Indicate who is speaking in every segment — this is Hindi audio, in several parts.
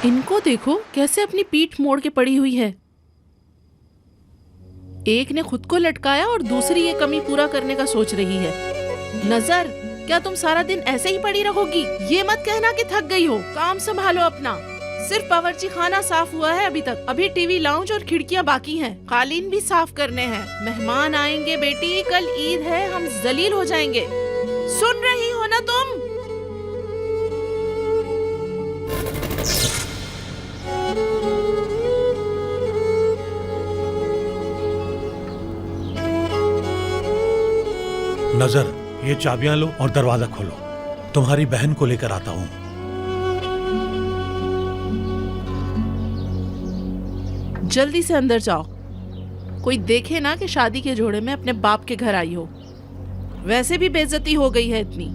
Speaker 1: इनको देखो कैसे अपनी पीठ मोड़ के पड़ी हुई है। एक ने खुद को लटकाया और दूसरी ये कमी पूरा करने का सोच रही है। नजर, क्या तुम सारा दिन ऐसे ही पड़ी रहोगी? ये मत कहना कि थक गई हो, काम संभालो अपना। सिर्फ बावर्ची खाना साफ हुआ है अभी तक, अभी टीवी लाउंज और खिड़कियां बाकी हैं, कालीन भी साफ करने हैं। मेहमान आएंगे बेटी, कल ईद है, हम जलील हो जाएंगे। सुन रही हो ना तुम?
Speaker 2: नजर, ये चाबियां लो और दरवाजा खोलो। तुम्हारी बहन को लेकर आता हूँ।
Speaker 1: जल्दी से अंदर जाओ, कोई देखे ना कि शादी के जोड़े में अपने बाप के घर आई हो। वैसे भी बेइज्जती हो गई है इतनी।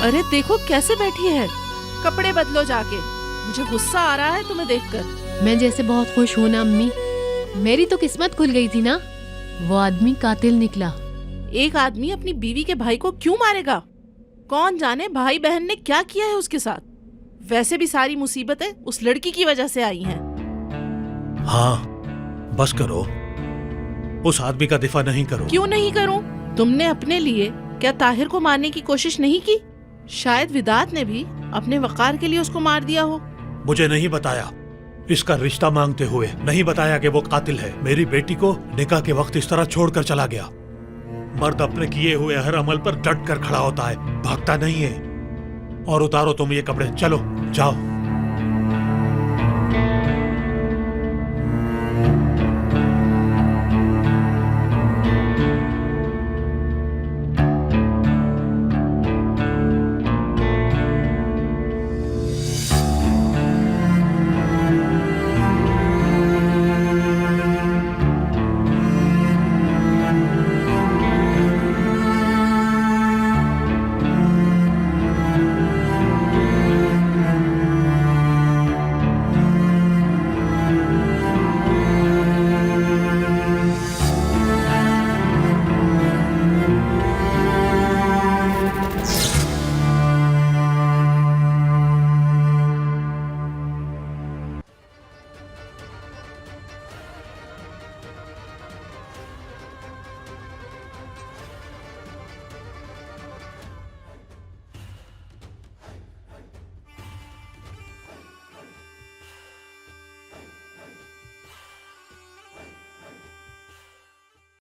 Speaker 1: अरे देखो कैसे बैठी है। कपड़े बदलो जाके, मुझे गुस्सा आ रहा है तुम्हें देखकर।
Speaker 3: मैं जैसे बहुत खुश हूँ ना अम्मी, मेरी तो किस्मत खुल गई थी ना। वो आदमी कातिल निकला।
Speaker 1: एक आदमी अपनी बीवी के भाई को क्यों मारेगा? कौन जाने भाई बहन ने क्या किया है उसके साथ। वैसे भी सारी मुसीबतें उस लड़की की वजह से आई हैं।
Speaker 2: हाँ, बस करो, उस आदमी का दिफा नहीं करो।
Speaker 1: क्यों नहीं करूं? तुमने अपने लिए क्या ताहिर को मारने की कोशिश नहीं की? शायद विदात ने भी अपने वकार के लिए उसको मार दिया हो।
Speaker 2: मुझे नहीं बताया, इसका रिश्ता मांगते हुए नहीं बताया कि वो कातिल है। मेरी बेटी को निकाह के वक्त इस तरह छोड़कर चला गया। मर्द अपने किए हुए हर अमल पर डट कर खड़ा होता है, भागता नहीं है। और उतारो तुम ये कपड़े, चलो जाओ।